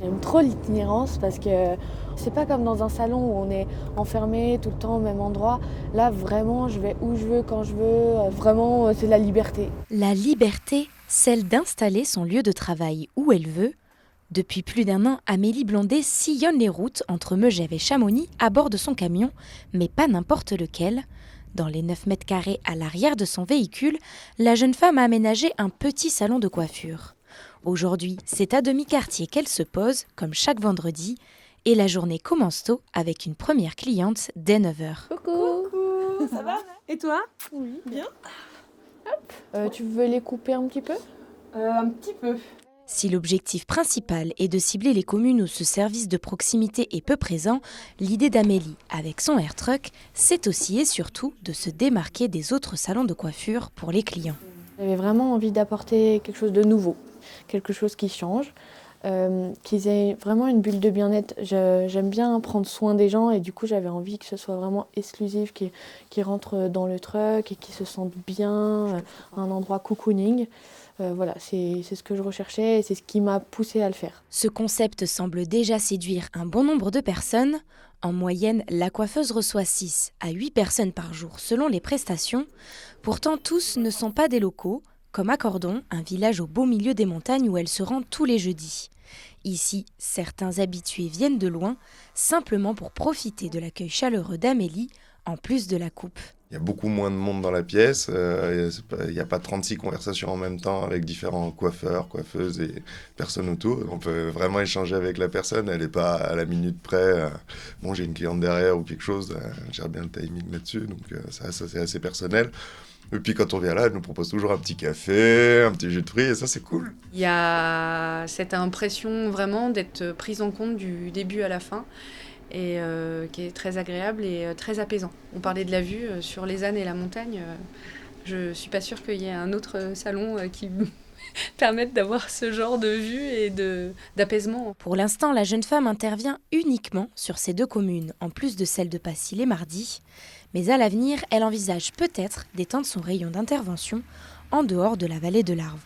J'aime trop l'itinérance parce que c'est pas comme dans un salon où on est enfermé tout le temps au même endroit. Là, vraiment, je vais où je veux, quand je veux. Vraiment, c'est la liberté. La liberté, celle d'installer son lieu de travail où elle veut. Depuis plus d'un an, Amélie Blondet sillonne les routes entre Megève et Chamonix à bord de son camion, mais pas n'importe lequel. Dans les 9 mètres carrés à l'arrière de son véhicule, la jeune femme a aménagé un petit salon de coiffure. Aujourd'hui, c'est à demi-quartier qu'elle se pose, comme chaque vendredi, et la journée commence tôt avec une première cliente dès 9h. Coucou. Coucou, ça va? Et toi? Oui. Bien? Tu veux les couper un petit peu? Un petit peu. Si l'objectif principal est de cibler les communes où ce service de proximité est peu présent, l'idée d'Amélie, avec son air truck, c'est aussi et surtout de se démarquer des autres salons de coiffure pour les clients. J'avais vraiment envie d'apporter quelque chose de nouveau, quelque chose qui change, qu'ils aient vraiment une bulle de bien-être. J'aime bien prendre soin des gens et du coup j'avais envie que ce soit vraiment exclusif, qu'ils rentrent dans le truck et qu'ils se sentent bien, un endroit cocooning. Voilà, c'est ce que je recherchais et c'est ce qui m'a poussée à le faire. Ce concept semble déjà séduire un bon nombre de personnes. En moyenne, la coiffeuse reçoit 6 à 8 personnes par jour selon les prestations. Pourtant, tous ne sont pas des locaux, comme à Cordon, un village au beau milieu des montagnes où elle se rend tous les jeudis. Ici, certains habitués viennent de loin, simplement pour profiter de l'accueil chaleureux d'Amélie, en plus de la coupe. Il y a beaucoup moins de monde dans la pièce, il n'y a pas 36 conversations en même temps avec différents coiffeurs, coiffeuses et personnes autour. On peut vraiment échanger avec la personne, elle n'est pas à la minute près. Bon, j'ai une cliente derrière ou quelque chose, je gère bien le timing là-dessus, donc ça c'est assez personnel. Et puis quand on vient là, elle nous propose toujours un petit café, un petit jus de fruits, et ça c'est cool. Il y a cette impression vraiment d'être prise en compte du début à la fin et qui est très agréable et très apaisant. On parlait de la vue sur les ânes et la montagne. Je suis pas sûre qu'il y ait un autre salon qui permette d'avoir ce genre de vue et d'apaisement. Pour l'instant, la jeune femme intervient uniquement sur ces 2 communes, en plus de celle de Passy les mardis. Mais à l'avenir, elle envisage peut-être d'étendre son rayon d'intervention en dehors de la vallée de l'Arve.